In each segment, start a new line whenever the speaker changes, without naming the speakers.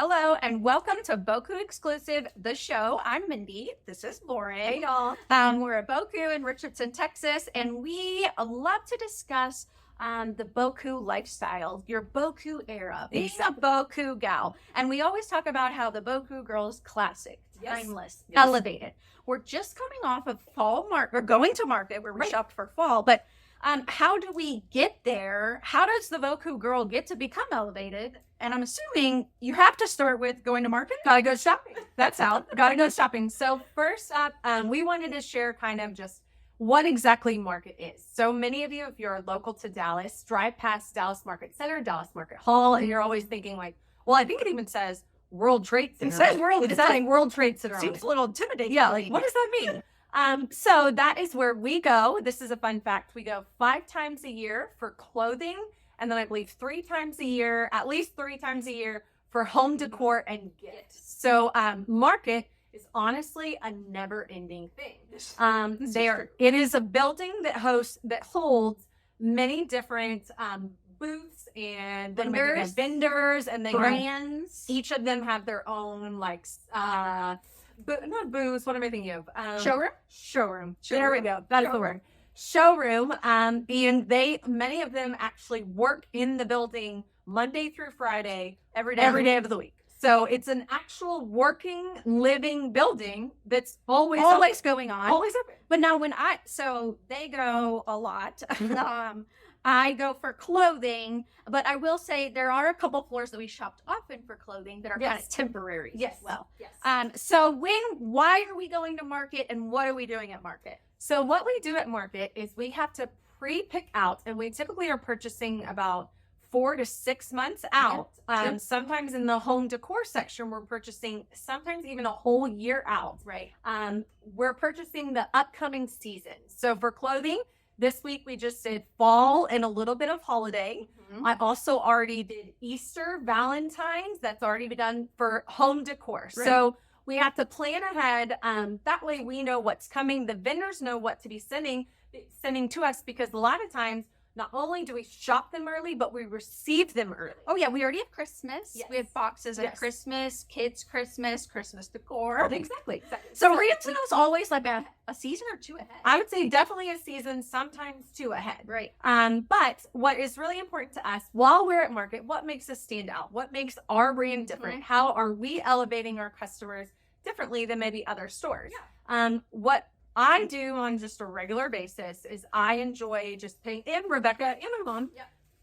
Hello and welcome to Boku Exclusive, the show. I'm Mindy. This is Lauren.
Hey, y'all.
We're at Boku in Richardson, Texas, and we love to discuss the Boku lifestyle, your Boku era, being a Boku gal. And we always talk about how the Boku girl is classic, timeless, elevated. We're just coming off of fall market, or going to market where we shopped for fall, but how do we get there? How does the Boku girl get to become elevated? And I'm assuming you have to start with going to market.
Gotta go shopping. That's how. Gotta go shopping. So first up, we wanted to share kind of just what exactly market is. So many of you, if you're local to Dallas, drive past Dallas Market Center, Dallas Market Hall, and you're always thinking like, well, I think it even says World Trade Center.
It says World.
It's saying World Trade Center.
Seems a little intimidating.
Yeah, like what does that mean? So that is where we go. This is a fun fact. We go 5 times a year for clothing. And then I believe 3 times a year, at least 3 times a year for home decor and gifts. So market is honestly a never-ending thing. It is a building that holds many different booths and vendors and brands. Each of them have their own not booths. What am I thinking of? Showroom. There we go. That's the word. Showroom, many of them actually work in the building Monday through Friday, every day of the week. So it's an actual working, living building that's always
going on.
Always open.
But now so they go a lot. I go for clothing, but I will say there are a couple floors that we shopped often for clothing that are kind of temporary as well.
Yes.
So why are we going to market and what are we doing at market?
So what we do at market is we have to pre-pick out, and we typically are purchasing about 4 to 6 months out. Sometimes in the home decor section, we're purchasing sometimes even a whole year out.
Right.
We're purchasing the upcoming season. So for clothing, this week we just did fall and a little bit of holiday. Mm-hmm. I also already did Easter, Valentine's. That's already been done for home decor. Right. So we have to plan ahead. That way we know what's coming. The vendors know what to be sending to us, because a lot of times, not only do we shop them early, but we receive them early.
Oh, yeah. We already have Christmas.
Yes.
We have boxes of Christmas, kids' Christmas decor.
Exactly.
So Ransom is always like a season or 2 ahead.
I would say definitely a season, sometimes 2 ahead.
Right.
But what is really important to us while we're at market, what makes us stand out? What makes our brand different? Mm-hmm. How are we elevating our customers differently than maybe other stores? Yeah. What I do on just a regular basis is I enjoy just paying, and Rebecca and my mom,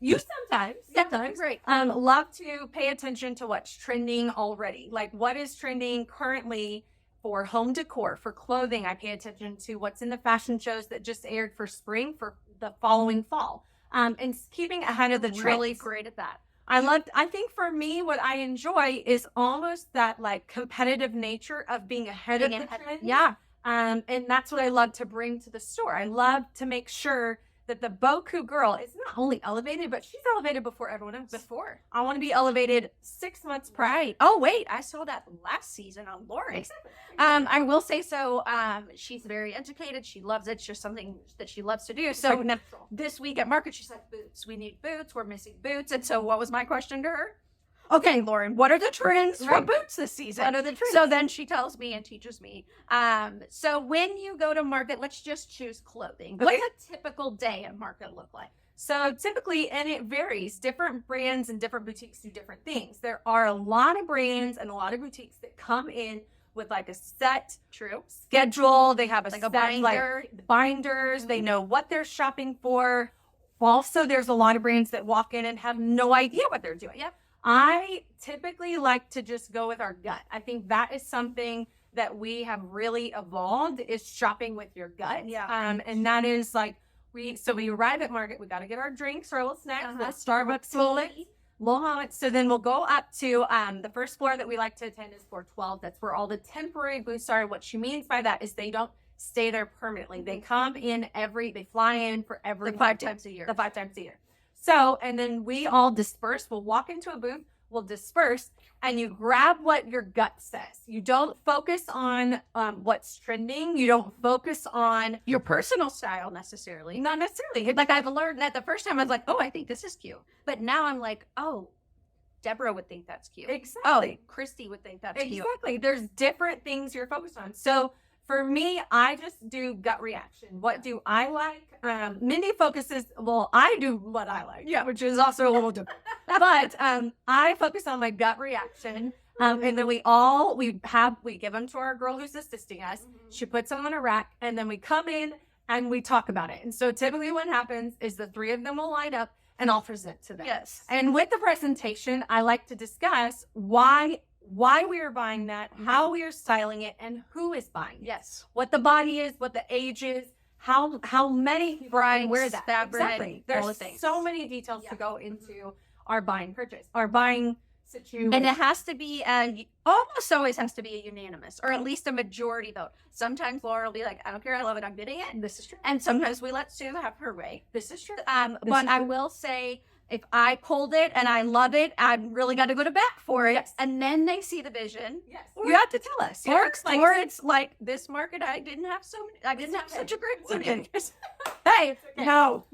you sometimes,
right.
Love to pay attention to what's trending already. Like what is trending currently for home decor, for clothing. I pay attention to what's in the fashion shows that just aired for spring, for the following fall. And keeping ahead of the trends.
Really great at that.
I think for me, what I enjoy is almost that like competitive nature of being ahead of the trend.
Yeah.
And that's what I love to bring to the store. I love to make sure that the Boku girl is not only elevated, but she's elevated before everyone else. I want to be elevated 6 months prior.
Oh, wait. I saw that last season on Lauren.
Exactly.
I will say so. She's very educated. She loves it. It's just something that she loves to do. So this week at market, she's like, boots. We need boots. We're missing boots. And so what was my question to her? Okay, Lauren, what are the trends for boots this season?
What are the trends?
So then she tells me and teaches me. So when you go to market, let's just choose clothing.
Okay.
What's a typical day at market look like?
So typically, and it varies, different brands and different boutiques do different things. There are a lot of brands and a lot of boutiques that come in with like a set schedule. They have a binder. Binders. They know what they're shopping for. Also, there's a lot of brands that walk in and have no idea what they're doing.
Yep.
I typically like to just go with our gut. I think that is something that we have really evolved, is shopping with your gut.
Yeah.
And that is like, we arrive at market, we got to get our drinks or a little snacks, Starbucks So then we'll go up to the first floor that we like to attend is floor 12. That's where all the temporary booths are. What she means by that is they don't stay there permanently. They come in they fly in for every
5 times a year.
The 5 times a year. So, and then we all disperse. We'll walk into a booth, we'll disperse, and you grab what your gut says. You don't focus on what's trending. You don't focus on
your personal style necessarily.
Not necessarily.
Like I've learned that the first time I was like, oh, I think this is cute. But now I'm like, oh, Deborah would think that's cute.
Exactly.
Oh, Christy would think that's cute.
Exactly. There's different things you're focused on. So for me, I just do gut reaction. What do I like? Mindy focuses, well, I do what I like, which is also a little different. But I focus on my gut reaction. And then we give them to our girl who's assisting us. She puts them on a rack, and then we come in and we talk about it. And so typically what happens is the three of them will line up and I'll present to them.
Yes.
And with the presentation, I like to discuss why we are buying that, how we are styling it, and who is buying it.
Yes.
What the body is, what the age is, how many people wear that.
Fabric,
Exactly.
all the
There's
things.
so many details to go into our buying purchase, our buying situation.
And it has to be, almost always has to be a unanimous, or at least a majority vote. Sometimes Laura will be like, I don't care, I love it, I'm getting it.
This is true.
And sometimes we let Sue have her way.
This is true.
But I will say, if I pulled it and I love it, I really got to go to bat for it.
Yes.
And then they see the vision.
Yes.
You have to tell us.
Or
It's like this market, I didn't have such a great one.
Hey, no.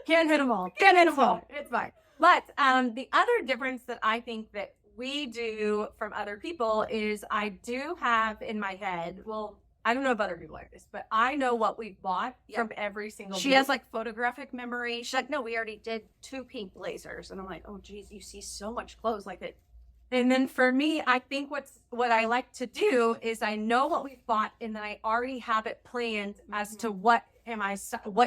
Can't hit them all. It's fine. But the other difference that I think that we do from other people is I do have in my head, well, I don't know if other people like this, but I know what we bought from every single
She
booth.
has like photographic memory. She's like, no, we already did 2 pink blazers. And I'm like, oh, geez, you see so much clothes like it.
And then for me, I think what I like to do is I know what we've bought, and then I already have it planned as to what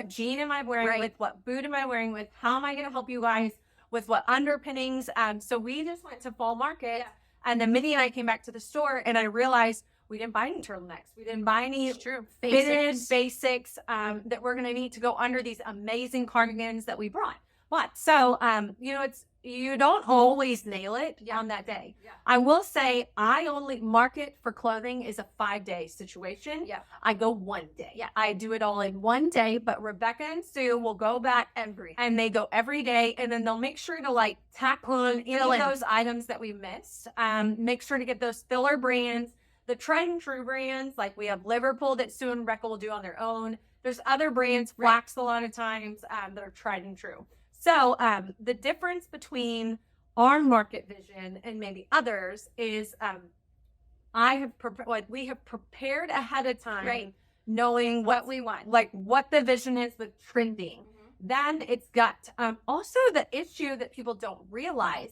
jean am I wearing with, what boot am I wearing with, how am I going to help you guys with what underpinnings. So we just went to fall market, and then Minnie and I came back to the store, and I realized we didn't buy any turtlenecks. We didn't buy any fitted basics that we're going to need to go under these amazing cardigans that we brought. So, you don't always nail it on that day. Yeah. I will say I only market for clothing is a 5-day situation.
Yeah.
I go 1 day.
Yeah.
I do it all in 1 day, but Rebecca and Sue will go back and they go every day, and then they'll make sure to like tack on any of those items that we missed. Make sure to get those filler brands, the tried and true brands, like we have Liverpool that Sue and Rebecca will do on their own. There's other brands, Flax a lot of times, that are tried and true. So the difference between our market vision and maybe others is we have prepared ahead of time, knowing what we want, like what the vision is with trending. Then it's got also the issue that people don't realize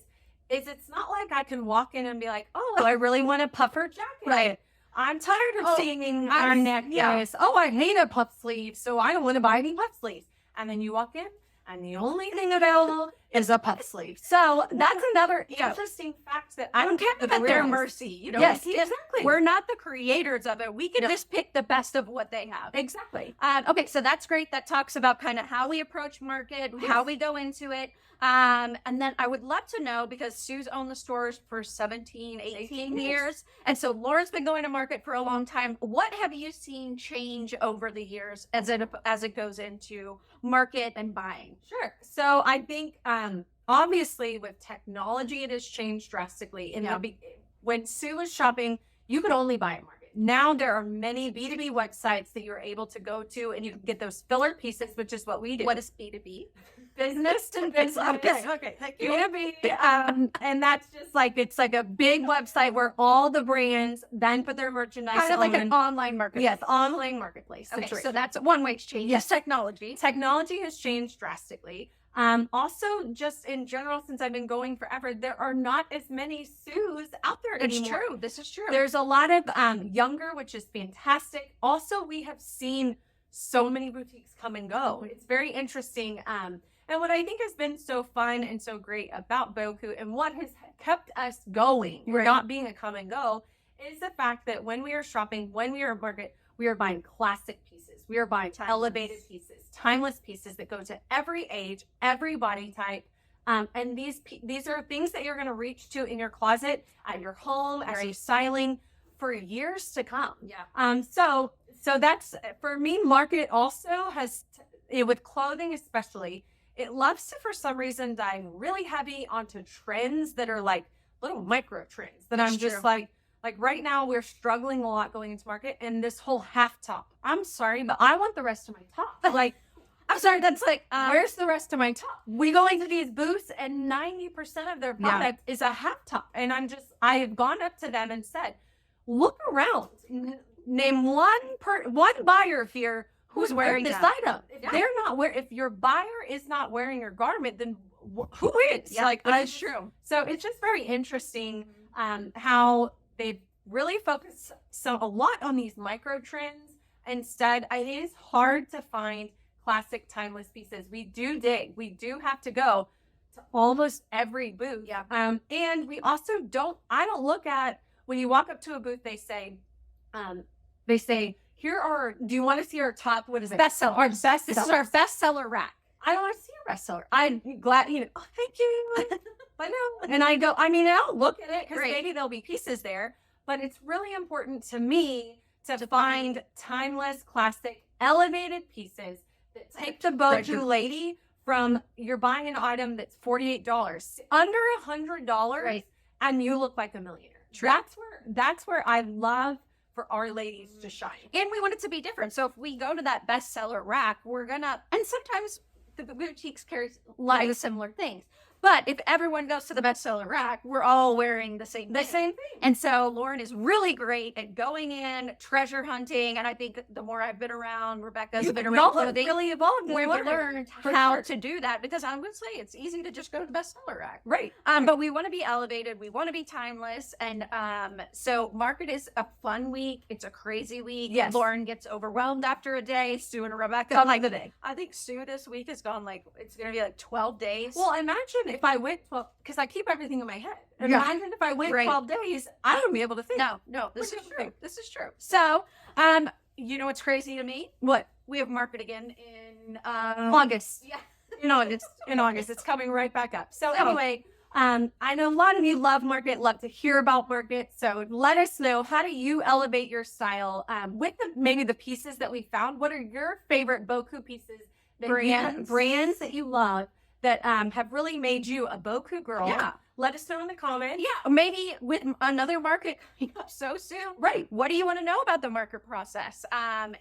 is it's not like I can walk in and be like, oh, I really want a puffer jacket.
Right.
I'm tired of seeing our neck. Yes. Oh, I hate a puff sleeve, so I don't want to buy any puff sleeves. And then you walk in, and the only thing available is a puff sleeve. So that's another interesting fact that I don't get
at their mercy.
Yes, exactly.
We're not the creators of it. We can just pick the best of what they have.
Exactly.
Okay, so that's great. That talks about kind of how we approach market, how we go into it. And then I would love to know, because Sue's owned the stores for 17, 18 years. And so Laura's been going to market for a long time. What have you seen change over the years as it goes into market and buying?
Sure. So I think obviously with technology, it has changed drastically. When Sue was shopping, you could only buy at market. Now there are many B2B websites that you're able to go to, and you can get those filler pieces, which is what we do.
What is B2B?
Business to business.
Okay. Thank you.
B2B. And that's just like, it's like a big website where all the brands then put their merchandise
Kind of like an online marketplace.
Yes, online marketplace.
Okay, so that's one way it's changed.
Yes.
Technology.
Technology has changed drastically. Also, just in general, since I've been going forever, there are not as many Sues out there anymore.
It's true. This is true.
There's a lot of younger, which is fantastic. Also, we have seen so many boutiques come and go. It's very interesting. And what I think has been so fun and so great about Boku, and what has kept us going, not being a come and go, is the fact that when we are shopping, when we are at market, we are buying classic pieces. We are buying elevated pieces, timeless pieces that go to every age, every body type. And these are things that you're going to reach to in your closet, at your home, as you're styling for years to come.
Yeah.
So that's, for me, market also has, with clothing especially, it loves to, for some reason, dive really heavy onto trends that are like little micro trends that I'm just like right now we're struggling a lot going into market, and this whole half top. I'm sorry, but I want the rest of my top. Like, I'm sorry, that's like,
Where's the rest of my top?
we go into these booths and 90% of their product is a half top. And I have gone up to them and said, look around. Name one buyer here who's wearing this item. If they're not if your buyer is not wearing your garment, then who is?
Yeah,
like,
that's true.
So it's just very interesting how they've really focused a lot on these micro trends. Instead, it is hard to find classic timeless pieces. We do have to go to almost every booth.
Yeah.
And we also I don't look at, when you walk up to a booth, they say, do you want to see our top, what is it?
Bestseller. Our best. This is
Bestseller.
our bestseller rack.
I don't want to see your bestseller. I'm glad, oh, thank you. I know. And I'll look at it because
Great.
maybe there'll be pieces there, but it's really important to me to find timeless, classic, elevated pieces that take the Boku lady from, you're buying an item that's $48, under $100,
Right.
and you look like a millionaire.
True.
That's where I love for our ladies to shine.
And we want it to be different. So if we go to that bestseller rack, and sometimes the boutiques carry a lot of similar things. But if everyone goes to the bestseller rack, we're all wearing the same thing. And so Lauren is really great at going in, treasure hunting. And I think the more I've been around, Rebecca's been around clothing,
really evolved.
we've learned how to do that, because I'm going to say it's easy to just go to the bestseller rack.
Right.
But we want to be elevated. We want to be timeless. And so market is a fun week. It's a crazy week.
Yes.
Lauren gets overwhelmed after a day. Sue and Rebecca.
the day.
I think Sue this week has gone it's going to be 12 days.
Well, imagine if I went 12, because I keep everything in my head.
Yeah.
Imagine if I went
Right.
12 days, I wouldn't be able to think.
No, this
Which
is
is
true.
true.
This is true. So, you know what's crazy to me?
What?
We have market again in
August.
Yeah.
In August. It's coming right back up. So
So-
anyway, I know a lot of you love market, love to hear about market. So let us know, how do you elevate your style with maybe the pieces that we found? What are your favorite Boku pieces, brands that you love that have really made you a Boku girl?
Yeah.
Let us know in the comments.
Yeah, maybe with another market coming up so soon.
Right.
What do you want to know about the market process? And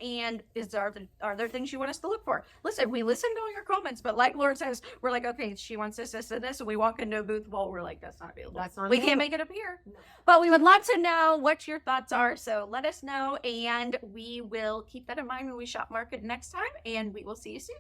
are there things you want us to look for? Listen, we listen to all your comments, but like Lauren says, we're like, okay, she wants this, and this, and we walk into a booth. Well, we're like, that's not available. We can't make it appear.
No.
But we would love to know what your thoughts are. So let us know, and we will keep that in mind when we shop market next time. And we will see you soon.